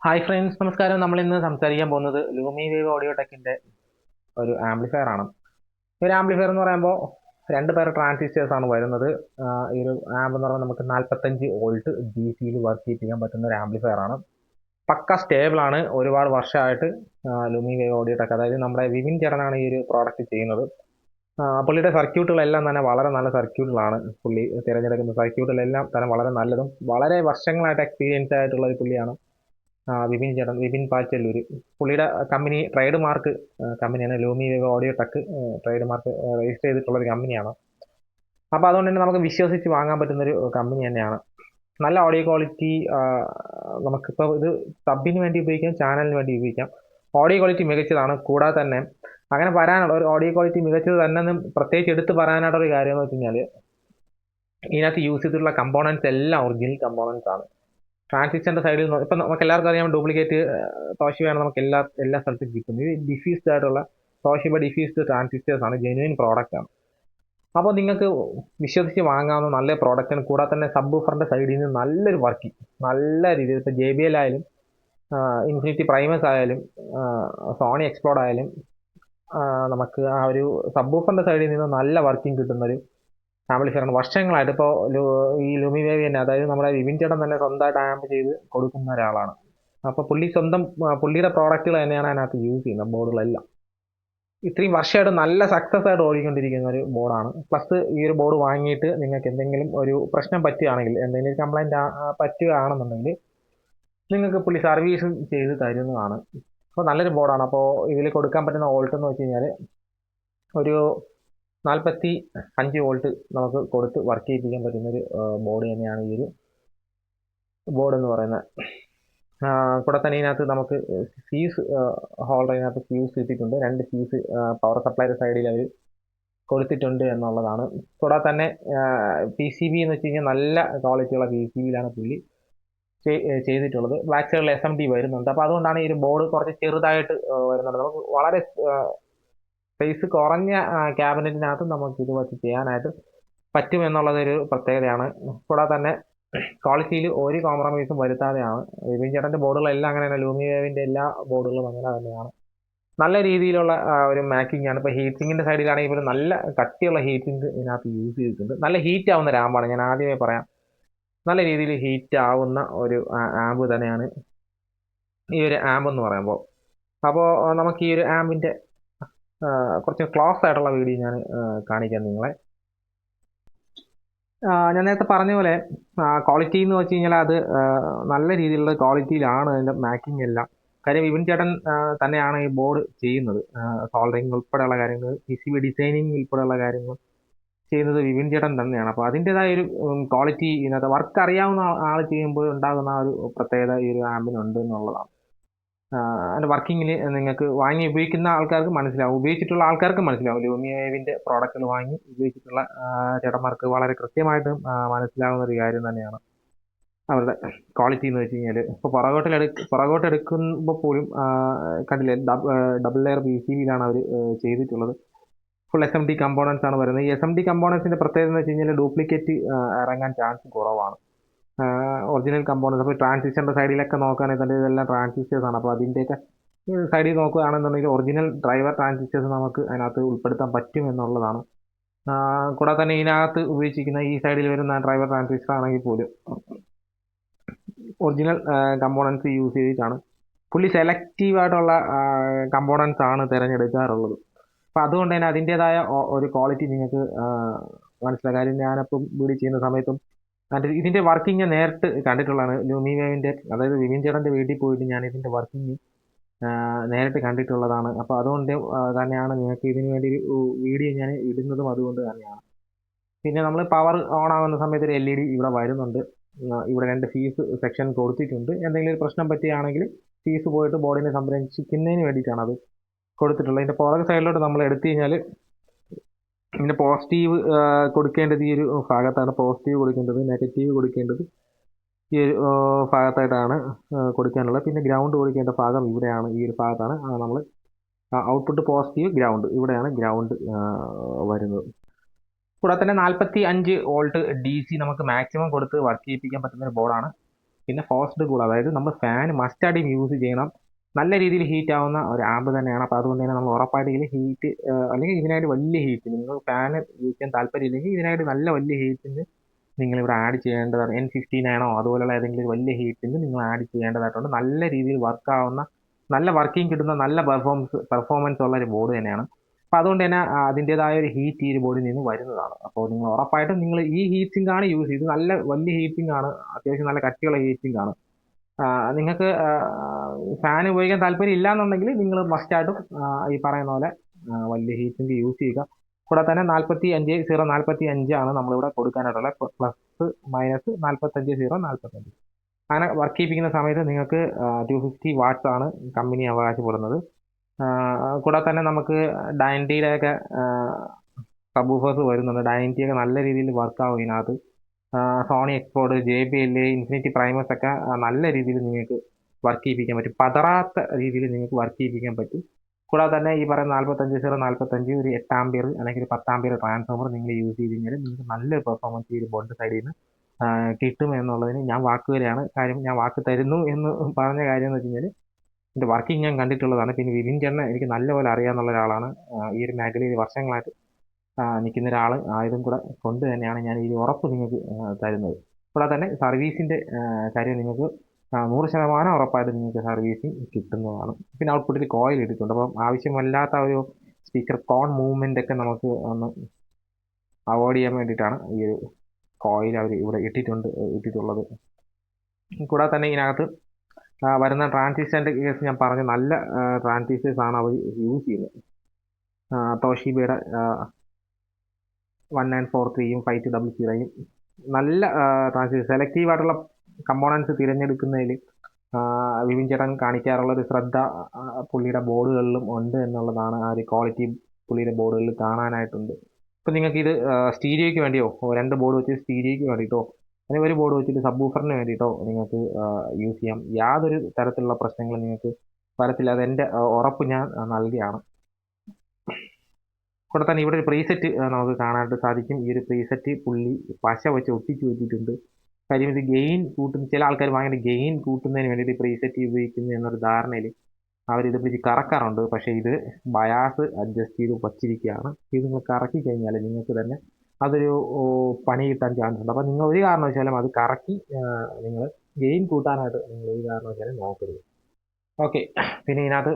Hi friends, നമസ്കാരം. നമ്മൾ ഇന്ന് സംസാരിക്കാൻ പോകുന്നത് ലൂമി വേവ് ഓഡിയോ ടെക്കിന്റെ ഒരു ആംപ്ലിഫയർ ആണ്. ഈ ഒരു ആംപ്ലിഫയർ എന്ന് പറയുമ്പോൾ രണ്ട് പേർ ട്രാൻസിസ്റ്റേഴ്സ് ആണ് വരുന്നത്. ഈ ഒരു ആംബ് എന്ന് പറയുമ്പോൾ നമുക്ക് 45 വോൾട്ട് DC വർക്ക് ചെയ്യിപ്പിക്കാൻ പറ്റുന്ന ഒരു ആംപ്ലിഫയർ ആണ്. പക്ക സ്റ്റേബിൾ ആണ്. ഒരുപാട് വർഷമായിട്ട് ലൂമി വേവ് ഓഡിയോ ടെക്, അതായത് നമ്മുടെ വിപിൻ ചേട്ടനാണ് ഈ ഒരു പ്രോഡക്റ്റ് ചെയ്യുന്നത്. പുള്ളിയുടെ സർക്യൂട്ടുകളെല്ലാം തന്നെ വളരെ നല്ല സർക്യൂട്ടുകളാണ്. പുള്ളി തിരഞ്ഞെടുക്കുന്ന സർക്യൂട്ടുകളെല്ലാം തന്നെ വളരെ നല്ലതും വളരെ വർഷങ്ങളായിട്ട് എക്സ്പീരിയൻസ് ആയിട്ടുള്ള ഒരു പുള്ളിയാണ്. വിപിൻ ചേട്ടൻ, വിപിൻ പാച്ചല്ലൂര്. പുള്ളിയുടെ കമ്പനി ട്രേഡ് മാർക്ക് കമ്പനിയാണ് ലൂമി wave audio tech. Trade mark register ചെയ്തിട്ടുള്ള ഒരു കമ്പനിയാണ്. അപ്പോൾ അതുകൊണ്ട് തന്നെ നമുക്ക് വിശ്വസിച്ച് വാങ്ങാൻ പറ്റുന്നൊരു കമ്പനി തന്നെയാണ്. നല്ല ഓഡിയോ ക്വാളിറ്റി. നമുക്കിപ്പോൾ ഇത് സബിന് വേണ്ടി ഉപയോഗിക്കാം, ചാനലിന് വേണ്ടി ഉപയോഗിക്കാം. ഓഡിയോ ക്വാളിറ്റി മികച്ചതാണ്. കൂടാതെ തന്നെ അങ്ങനെ പറയാനുള്ള ഒരു ഓഡിയോ ക്വാളിറ്റി മികച്ചത് തന്നെ പ്രത്യേകിച്ച് എടുത്ത് പറയാനായിട്ടൊരു കാര്യം എന്ന് വെച്ച് കഴിഞ്ഞാൽ ഇതിനകത്ത് യൂസ് ചെയ്തിട്ടുള്ള കമ്പോണൻസ് എല്ലാം ഒറിജിനൽ കമ്പോണൻസ് ആണ്. ട്രാൻസിസ്റ്ററിന്റെ സൈഡിൽ നിന്ന് ഇപ്പം നമുക്ക് എല്ലാവർക്കും അറിയാം, ഡ്യൂപ്ലിക്കേറ്റ് തോഷിബയാണ് നമുക്ക് എല്ലാ സ്ഥലത്തും കിട്ടുന്നത്. ഇത് ഡിഫ്യൂസ്ഡ് ആയിട്ടുള്ള തോഷിബ ഡിഫ്യൂസ്ഡ് ട്രാൻസിസ്റ്റേഴ്സ് ആണ്, ജെന്യുവിൻ പ്രോഡക്റ്റ് ആണ്. അപ്പോൾ നിങ്ങൾക്ക് വിശ്വസിച്ച് വാങ്ങാവുന്ന നല്ല പ്രോഡക്റ്റാണ്. കൂടാതെ തന്നെ സബ് വൂഫറിന്റെ സൈഡിൽ നിന്ന് നല്ലൊരു വർക്കിംഗ്, നല്ല രീതിയിൽ ഇപ്പോൾ JBL ആയാലും ഇൻഫിനിറ്റി പ്രൈമസ് ആയാലും സോണി എക്സ്പ്ലോഡ് ആയാലും നമുക്ക് ആ ഒരു സബ് വൂഫറിന്റെ സൈഡിൽ നിന്ന് നല്ല വർക്കിംഗ് കിട്ടുന്നൊരു ആംപ്ലിഫയറാണ്. വർഷങ്ങളായിട്ട് ഇപ്പോൾ ഈ ലൂമി വേവ് തന്നെ, അതായത് നമ്മുടെ വിപിൻ ചേട്ടൻ തന്നെ സ്വന്തമായിട്ട് ആംപ് ചെയ്ത് കൊടുക്കുന്ന ഒരാളാണ്. അപ്പോൾ പുള്ളി പുള്ളിയുടെ പ്രോഡക്റ്റുകൾ തന്നെയാണ് അതിനകത്ത് യൂസ് ചെയ്യുന്നത്, ബോർഡുകളെല്ലാം. ഇത്രയും വർഷമായിട്ട് നല്ല സക്സസ് ആയിട്ട് ഓടിക്കൊണ്ടിരിക്കുന്ന ഒരു ബോർഡാണ്. പ്ലസ് ഈ ഒരു ബോർഡ് വാങ്ങിയിട്ട് നിങ്ങൾക്ക് എന്തെങ്കിലും ഒരു പ്രശ്നം പറ്റുകയാണെങ്കിൽ, എന്തെങ്കിലും കംപ്ലൈൻറ്റ് പറ്റുകയാണെന്നുണ്ടെങ്കിൽ നിങ്ങൾക്ക് പുള്ളി സർവീസ് ചെയ്ത് തരുന്നതാണ്. അപ്പോൾ നല്ലൊരു ബോർഡാണ്. അപ്പോൾ ഇതിൽ കൊടുക്കാൻ പറ്റുന്ന വോൾട്ട് എന്ന് വെച്ച് കഴിഞ്ഞാൽ ഒരു 45 വോൾട്ട് നമുക്ക് കൊടുത്ത് വർക്ക് ചെയ്യിപ്പിക്കാൻ പറ്റുന്നൊരു ബോർഡ് തന്നെയാണ് ഈ ഒരു ബോർഡ് എന്ന് പറയുന്നത്. കൂടെ തന്നെ ഇതിനകത്ത് നമുക്ക് ഫ്യൂസ് ഹോൾഡർ ഇതിനകത്ത് ഫ്യൂസ് കിട്ടിയിട്ടുണ്ട്. 2 ഫ്യൂസ് പവർ സപ്ലൈയുടെ സൈഡിൽ അവർ കൊടുത്തിട്ടുണ്ട് എന്നുള്ളതാണ്. കൂടാതെ തന്നെ PCB എന്ന് വെച്ച് കഴിഞ്ഞാൽ നല്ല ക്വാളിറ്റിയുള്ള PCBയിലാണ് പുള്ളി ചെയ്തിട്ടുള്ളത്. ബാക്ക് സൈഡിൽ SMD വരുന്നുണ്ട്. അപ്പോൾ അതുകൊണ്ടാണ് ഈ ഒരു ബോർഡ് കുറച്ച് ചെറുതായിട്ട് വരുന്നത്. നമുക്ക് വളരെ സ്പേസ് കുറഞ്ഞ ക്യാബിനറ്റിനകത്ത് നമുക്ക് ഇത് വെച്ച് ചെയ്യാനായിട്ട് പറ്റും എന്നുള്ളതൊരു പ്രത്യേകതയാണ്. കൂടാതെ തന്നെ ക്വാളിറ്റിയിൽ ഒരു കോംപ്രമൈസും വരുത്താതെയാണ് വിപിൻ ചേട്ടൻ്റെ ബോർഡുകളെല്ലാം അങ്ങനെ തന്നെ. ലൂമി വേവിൻ്റെ എല്ലാ ബോർഡുകളും അങ്ങനെ തന്നെയാണ്. നല്ല രീതിയിലുള്ള ഒരു മാക്കിംഗ് ആണ്. ഇപ്പോൾ ഹീറ്റിങ്ങിൻ്റെ സൈഡിലാണെങ്കിൽ പോലും നല്ല കട്ടിയുള്ള ഹീറ്റിംഗ് ഇതിനകത്ത് യൂസ് ചെയ്തിട്ടുണ്ട്. നല്ല ഹീറ്റ് ആവുന്ന ഒരു ആമ്പാണ്, ഞാൻ ആദ്യമേ പറയാം. നല്ല രീതിയിൽ ഹീറ്റ് ആവുന്ന ഒരു ആമ്പ് തന്നെയാണ് ഈ ഒരു ആമ്പ് എന്ന് പറയുമ്പോൾ. അപ്പോൾ നമുക്ക് ഈ ഒരു ആമ്പിൻ്റെ കുറച്ച് ക്ലോസ് ആയിട്ടുള്ള വീഡിയോ ഞാൻ കാണിക്കാം നിങ്ങളെ. ഞാൻ നേരത്തെ പറഞ്ഞ പോലെ ക്വാളിറ്റി എന്ന് വെച്ച് കഴിഞ്ഞാൽ അത് നല്ല രീതിയിലുള്ള ക്വാളിറ്റിയിലാണ് അതിൻ്റെ മാക്കിംഗ് എല്ലാം. കാര്യം വിപിൻ ചേട്ടൻ തന്നെയാണ് ഈ ബോർഡ് ചെയ്യുന്നത്. സോൾഡറിങ് ഉൾപ്പെടെയുള്ള കാര്യങ്ങൾ, PCB ഡിസൈനിങ് ഉൾപ്പെടെയുള്ള കാര്യങ്ങൾ ചെയ്യുന്നത് വിപിൻ ചേട്ടൻ തന്നെയാണ്. അപ്പോൾ അതിൻ്റെതായ ഒരു ക്വാളിറ്റി ഇതിനകത്ത് വർക്ക് അറിയാവുന്ന ആൾ ചെയ്യുമ്പോൾ ഉണ്ടാകുന്ന ആ ഒരു പ്രത്യേകത ഈ ഒരു ആമ്പിനുണ്ട് എന്നുള്ളതാണ്. അതിൻ്റെ വർക്കിങ്ങിൽ നിങ്ങൾക്ക് വാങ്ങി ഉപയോഗിക്കുന്ന ആൾക്കാർക്ക് മനസ്സിലാവും, ഉപയോഗിച്ചിട്ടുള്ള ആൾക്കാർക്ക് മനസ്സിലാവും. ലൂമി വേവിൻ്റെ പ്രോഡക്റ്റുകൾ വാങ്ങി ഉപയോഗിച്ചിട്ടുള്ള ചേട്ടന്മാർക്ക് വളരെ കൃത്യമായിട്ടും മനസ്സിലാവുന്ന ഒരു കാര്യം തന്നെയാണ് അവരുടെ ക്വാളിറ്റി എന്ന് വെച്ച് കഴിഞ്ഞാൽ. ഇപ്പോൾ പുറകോട്ട് എടുക്കുമ്പോൾ പോലും കണ്ടില്ലേ, ഡബിൾ ലെയർ PCBയിലാണ് അവർ ചെയ്തിട്ടുള്ളത്. ഫുൾ SMD കമ്പോണൻസ് ആണ് വരുന്നത്. ഈ SMD കമ്പോണൻസിൻ്റെ പ്രത്യേകത എന്ന് വെച്ച് കഴിഞ്ഞാൽ ഡ്യൂപ്ലിക്കേറ്റ് ഇറങ്ങാൻ ചാൻസ് കുറവാണ്. Original components. അപ്പോൾ ട്രാൻസിസ്റ്ററിൻ്റെ സൈഡിലൊക്കെ നോക്കുകയാണെങ്കിൽ തന്നെ ഇതെല്ലാം ട്രാൻസിസ്റ്റേഴ്സ് ആണ്. അപ്പോൾ അതിൻ്റെയൊക്കെ സൈഡിൽ നോക്കുകയാണെന്നുണ്ടെങ്കിൽ ഒറിജിനൽ ഡ്രൈവർ ട്രാൻസിസ്റ്റേഴ്സ് നമുക്ക് അതിനകത്ത് ഉൾപ്പെടുത്താൻ പറ്റും എന്നുള്ളതാണ്. കൂടാതെ തന്നെ ഇതിനകത്ത് ഉപയോഗിച്ചിരിക്കുന്ന ഈ സൈഡിൽ വരുന്ന ഡ്രൈവർ ട്രാൻസിസ്റ്റർ ആണെങ്കിൽ പോലും ഒറിജിനൽ കമ്പോണൻസ് യൂസ് ചെയ്തിട്ടാണ് പുള്ളി സെലക്റ്റീവായിട്ടുള്ള കമ്പോണൻസ് ആണ് തിരഞ്ഞെടുക്കാറുള്ളത്. അപ്പോൾ അതുകൊണ്ട് തന്നെ അതിൻ്റെതായ ഒരു ക്വാളിറ്റി നിങ്ങൾക്ക് മനസ്സിലാക്കാം. കാര്യം ഞാനപ്പം വീഡിയോ ചെയ്യുന്ന സമയത്തും ഇതിൻ്റെ വർക്കിംഗ് ഞാൻ നേരിട്ട് കണ്ടിട്ടുള്ളതാണ്. ലൂമി വേവിൻ്റെ, അതായത് വിപിൻ ചേട്ടൻ്റെ വീട്ടിൽ പോയിട്ട് ഞാൻ ഇതിൻ്റെ വർക്കിംഗ് നേരിട്ട് കണ്ടിട്ടുള്ളതാണ്. അപ്പോൾ അതുകൊണ്ട് തന്നെയാണ് നിങ്ങൾക്ക് ഇതിന് വേണ്ടി ഒരു വീഡിയോ ഞാൻ ഇടുന്നതും അതുകൊണ്ട് തന്നെയാണ്. പിന്നെ നമ്മൾ പവർ ഓൺ ആകുന്ന സമയത്ത് ഒരു LED ഇവിടെ വരുന്നുണ്ട്. ഇവിടെ 2 ഫീസ് സെക്ഷൻ കൊടുത്തിട്ടുണ്ട്. എന്തെങ്കിലും ഒരു പ്രശ്നം പറ്റുകയാണെങ്കിൽ ഫീസ് പോയിട്ട് ബോർഡിനെ സംരക്ഷിക്കുന്നതിന് വേണ്ടിയിട്ടാണ് അത് കൊടുത്തിട്ടുള്ളത്. ഇതിൻ്റെ പുറകെ സൈഡിലോട്ട് നമ്മൾ എടുത്തു കഴിഞ്ഞാൽ ഇതിൻ്റെ പോസിറ്റീവ് കൊടുക്കേണ്ടത് ഈ ഒരു ഭാഗത്താണ്. പോസിറ്റീവ് കൊടുക്കേണ്ടത്, നെഗറ്റീവ് കൊടുക്കേണ്ടത് ഈ ഒരു ഭാഗത്തായിട്ടാണ് കൊടുക്കാനുള്ളത്. പിന്നെ ഗ്രൗണ്ട് കൊടുക്കേണ്ട ഭാഗം ഇവിടെയാണ്, ഈ ഒരു ഭാഗത്താണ് നമ്മൾ ഔട്ട്പുട്ട് പോസിറ്റീവ്, ഗ്രൗണ്ട് ഇവിടെയാണ് ഗ്രൗണ്ട് വരുന്നത്. കൂടാതെ തന്നെ 45 വോൾട്ട് DC നമുക്ക് മാക്സിമം കൊടുത്ത് വർക്ക് ചെയ്യിപ്പിക്കാൻ പറ്റുന്ന ഒരു ബോർഡാണ്. പിന്നെ ഫോഴ്സ്ഡ് കൂൾ, അതായത് നമ്മൾ ഫാൻ മസ്റ്റായിട്ടും യൂസ് ചെയ്യണം. നല്ല രീതിയിൽ ഹീറ്റ് ആവുന്ന ഒരു ആമ്പ് തന്നെയാണ്. അപ്പോൾ അതുകൊണ്ട് തന്നെ നമ്മൾ ഉറപ്പായിട്ട് ഇതിൽ ഹീറ്റ്, അല്ലെങ്കിൽ ഇതിനായിട്ട് വലിയ ഹീറ്റ്, നിങ്ങൾ ഫാൻ യൂസ് ചെയ്യാൻ താല്പര്യമില്ലെങ്കിൽ ഇതിനായിട്ട് നല്ല വലിയ ഹീറ്റിന് നിങ്ങളിവിടെ ആഡ് ചെയ്യേണ്ടതാണ്. N15 ആണോ അതുപോലെയുള്ള ഏതെങ്കിലും ഒരു വലിയ ഹീറ്റിന് നിങ്ങൾ ആഡ് ചെയ്യേണ്ടതായിട്ടുണ്ട്. നല്ല രീതിയിൽ വർക്കാവുന്ന, നല്ല വർക്കിംഗ് കിട്ടുന്ന, നല്ല പെർഫോമൻസ് ഉള്ള ഒരു ബോർഡ് തന്നെയാണ്. അപ്പോൾ അതുകൊണ്ട് തന്നെ അതിൻ്റെതായ ഒരു ഹീറ്റ് ഈ ഒരു ബോർഡിൽ നിന്ന് വരുന്നതാണ്. അപ്പോൾ നിങ്ങൾ ഉറപ്പായിട്ടും നിങ്ങൾ ഈ ഹീറ്റ് സിങ്ക് ആണ് യൂസ് ചെയ്ത്, നല്ല വലിയ ഹീറ്റിംഗ് ആണ്, അത്യാവശ്യം നല്ല കട്ടിയുള്ള ഹീറ്റിംഗ് ആണ്. നിങ്ങൾക്ക് ഫാൻ ഉപയോഗിക്കാൻ താല്പര്യം ഇല്ല എന്നുണ്ടെങ്കിൽ നിങ്ങൾ മസ്റ്റായിട്ടും ഈ പറയുന്ന പോലെ വലിയ ഹീറ്റിംഗ് യൂസ് ചെയ്യുക. കൂടെ തന്നെ 45 ആണ് നമ്മളിവിടെ കൊടുക്കാനായിട്ടുള്ളത്. പ്ലസ് മൈനസ് 45 അങ്ങനെ വർക്ക് ചെയ്യിപ്പിക്കുന്ന സമയത്ത് നിങ്ങൾക്ക് 250 വാട്ട്സ് ആണ് കമ്പനി അവകാശപ്പെടുന്നത്. കൂടെ തന്നെ നമുക്ക് ഡയൻറ്റിയുടെയൊക്കെ സബ്വൂഫേഴ്സ് വരുന്നുണ്ട്. ഡയൻറ്റിയൊക്കെ നല്ല രീതിയിൽ വർക്കാവും ഇതിനകത്ത്. Sony export, JBL, Infinity Primus ഒക്കെ നല്ല രീതിയിൽ നിങ്ങൾക്ക് വർക്ക് ചെയ്യിപ്പിക്കാൻ പറ്റും. പതറാത്ത രീതിയിൽ നിങ്ങൾക്ക് വർക്ക് ചെയ്യിപ്പിക്കാൻ പറ്റും. കൂടാതെ തന്നെ ഈ പറയുന്ന 45 ഒരു 8 ആംപിയർ അല്ലെങ്കിൽ ഒരു 10 ആംപിയർ ട്രാൻസ്ഫോമർ നിങ്ങൾ യൂസ് ചെയ്ത് കഴിഞ്ഞാൽ നിങ്ങൾക്ക് നല്ലൊരു പെർഫോമൻസ് ഈ ഒരു ബോർഡ് സൈഡിൽ നിന്ന് കിട്ടും എന്നുള്ളതിന് ഞാൻ വാക്കുവരെയാണ്. കാര്യം ഞാൻ വാക്ക് തരുന്നു എന്ന് പറഞ്ഞ കാര്യം എന്ന് വെച്ച് കഴിഞ്ഞാൽ എൻ്റെ വർക്കിംഗ് ഞാൻ കണ്ടിട്ടുള്ളതാണ്. പിന്നെ വിപിൻ ചേട്ടനെ എനിക്ക് നല്ലപോലെ അറിയാവുന്ന ഒരാളാണ്. ഈ ഒരു മേഖലയിൽ വർഷങ്ങളായിട്ട് നിൽക്കുന്ന ഒരാൾ ആയതും കൂടെ കൊണ്ട് തന്നെയാണ് ഞാൻ ഈ ഉറപ്പ് നിങ്ങൾക്ക് തരുന്നത്. കൂടാതെ തന്നെ സർവീസിൻ്റെ കാര്യം നിങ്ങൾക്ക് 100% ഉറപ്പായിട്ട് നിങ്ങൾക്ക് സർവീസിങ് കിട്ടുന്നതാണ്. പിന്നെ ഔട്ട്പുട്ടിൽ കോയിൽ ഇട്ടിട്ടുണ്ട്. അപ്പം ആവശ്യമല്ലാത്ത ഒരു സ്പീക്കർ കോൺ മൂവ്മെൻ്റ് ഒക്കെ നമുക്ക് ഒന്ന് അവോയ്ഡ് ചെയ്യാൻ വേണ്ടിയിട്ടാണ് ഈ ഒരു കോയിൽ അവർ ഇവിടെ ഇട്ടിട്ടുള്ളത്. കൂടാതെ തന്നെ ഇതിനകത്ത് വരുന്ന ട്രാൻസിസ്റ്ററിൻ്റെ കേസ് ഞാൻ പറഞ്ഞു, നല്ല ട്രാൻസിസ്റ്റേഴ്സാണ് അവർ യൂസ് ചെയ്യുന്നത്. തോഷിബയുടെ 1943യും 5200യും നല്ല ട്രാൻസിസ്റ്റർ. സെലക്റ്റീവായിട്ടുള്ള കമ്പോണൻസ് തിരഞ്ഞെടുക്കുന്നതിൽ വിപിൻ ചേട്ടൻ കാണിക്കാറുള്ള ഒരു ശ്രദ്ധ പുള്ളിയുടെ ബോർഡുകളിലും ഉണ്ട് എന്നുള്ളതാണ്. ആ ഒരു ക്വാളിറ്റി പുള്ളിയുടെ ബോർഡുകളിൽ കാണാനായിട്ടുണ്ട്. ഇപ്പം നിങ്ങൾക്കിത് സ്റ്റീരിയോയ്ക്ക് വേണ്ടിയോ 2 ബോർഡ് വെച്ച് സ്റ്റീരിയോയ്ക്ക് വേണ്ടിയിട്ടോ അല്ലെങ്കിൽ ഒരു ബോർഡ് വെച്ചിട്ട് സബ്വൂഫറിന് വേണ്ടിയിട്ടോ നിങ്ങൾക്ക് യൂസ് ചെയ്യാം. യാതൊരു തരത്തിലുള്ള പ്രശ്നങ്ങളും നിങ്ങൾക്ക് വരത്തില്ല. അതെൻ്റെ ഉറപ്പ് ഞാൻ നൽകിയാണ്. കൂടെ തന്നെ ഇവിടെ ഒരു പ്രീസെറ്റ് നമുക്ക് കാണാനായിട്ട് സാധിക്കും. ഈ ഒരു പ്രീസെറ്റ് പുള്ളി പശ വെച്ച് ഒട്ടിച്ച് വെച്ചിട്ടുണ്ട്. കാര്യം ഇത് ഗെയിൻ കൂട്ടുന്ന, ചില ആൾക്കാർ ഭയങ്കര ഗെയിൻ കൂട്ടുന്നതിന് വേണ്ടിയിട്ട് പ്രീസെറ്റ് ഉപയോഗിക്കുന്നു എന്നൊരു ധാരണയിൽ അവരിത് പിടിച്ച് കറക്കാറുണ്ട്. പക്ഷേ ഇത് ബയാസ് അഡ്ജസ്റ്റ് ചെയ്ത് വച്ചിരിക്കുകയാണ്. ഇത് നിങ്ങൾ കറക്കി കഴിഞ്ഞാൽ നിങ്ങൾക്ക് തന്നെ അതൊരു പണി കിട്ടാൻ ചാൻസ് ഉണ്ട്. അപ്പോൾ നിങ്ങൾ ഒരു കാരണവശാലും അത് കറക്കി നിങ്ങൾ ഗെയിൻ കൂട്ടാനായിട്ട് നിങ്ങൾ ഒരു കാരണവശാലും നോക്കരുത്. ഓക്കെ, പിന്നെ ഇതിനകത്ത്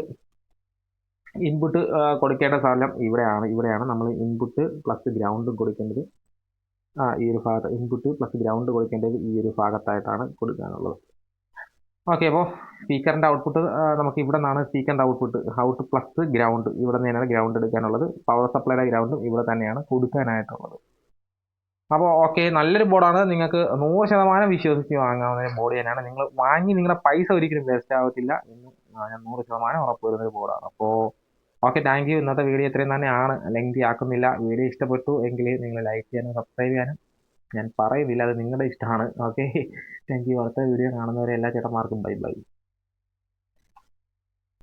ഇൻപുട്ട് കൊടുക്കേണ്ട സ്ഥലം ഇവിടെയാണ് നമ്മൾ ഇൻപുട്ട് പ്ലസ് ഗ്രൗണ്ടും കൊടുക്കേണ്ടത്. ഈ ഒരു ഭാഗത്ത് ഇൻപുട്ട് പ്ലസ് ഗ്രൗണ്ട് കൊടുക്കേണ്ടത് ഈ ഒരു ഭാഗത്തായിട്ടാണ് കൊടുക്കാനുള്ളത്. ഓക്കെ, അപ്പോൾ സ്പീക്കറിൻ്റെ ഔട്ട്പുട്ട് നമുക്ക് ഇവിടെ നിന്നാണ് സ്പീക്കറിൻ്റെ ഔട്ട് പ്ലസ് ഗ്രൗണ്ട് ഇവിടെ നിന്നാണ് ഗ്രൗണ്ട് എടുക്കാനുള്ളത്. പവർ സപ്ലൈയുടെ ഗ്രൗണ്ടും ഇവിടെ തന്നെയാണ് കൊടുക്കാനായിട്ടുള്ളത്. അപ്പോൾ ഓക്കെ, നല്ലൊരു ബോർഡാണ്. നിങ്ങൾക്ക് 100% വിശ്വസിച്ച് വാങ്ങാവുന്ന ഒരു ബോർഡ് തന്നെയാണ്. നിങ്ങൾ വാങ്ങി നിങ്ങളുടെ പൈസ ഒരിക്കലും വേസ്റ്റ് ആവത്തില്ല എന്ന് ഞാൻ 100% ഉറപ്പ് വരുന്നൊരു ബോർഡാണ്. അപ്പോൾ ഓക്കെ, താങ്ക് യു. ഇന്നത്തെ വീഡിയോ ഇത്രയും തന്നെയാണ്, ലെങ്തി ആക്കുന്നില്ല. വീഡിയോ ഇഷ്ടപ്പെട്ടു എങ്കിൽ നിങ്ങൾ ലൈക്ക് ചെയ്യാനും സബ്സ്ക്രൈബ് ചെയ്യാനും ഞാൻ പറയുന്നില്ല, അത് നിങ്ങളുടെ ഇഷ്ടമാണ്. Okay, thank you. അടുത്ത വീഡിയോ കാണുന്നവരെ എല്ലാ ചേട്ടന്മാർക്കും ബൈ ബൈ.